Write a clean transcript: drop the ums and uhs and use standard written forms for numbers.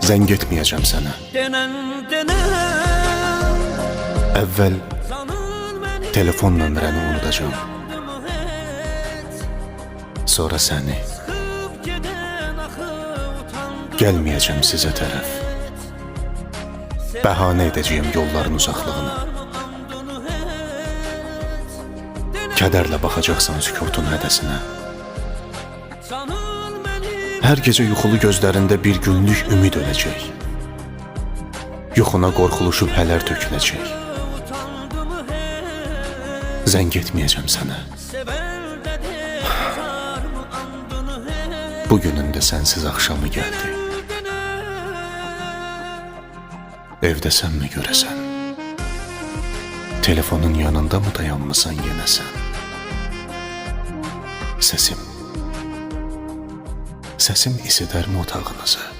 Zəng etməyəcəm sənə. Əvvəl telefon nömrəni unudacağım. Sonra səni. Gəlməyəcəm sizə tərəf. Bəhanə edəcəyim yolların uzaqlığını. Kədərlə baxacaqsan sükutun hədəsinə. Hər gecə yuxulu gözlərində bir günlük ümid öləcək. Yuxuna qorxulu şübhələr töküləcək. Zəng etməyəcəm sənə. Bugünün də sənsiz axşamı gəldi. Evdəsənmi görəsən? Telefonun yanında mı dayanmısan yenə sən? Səsim isidərmi otağınızı?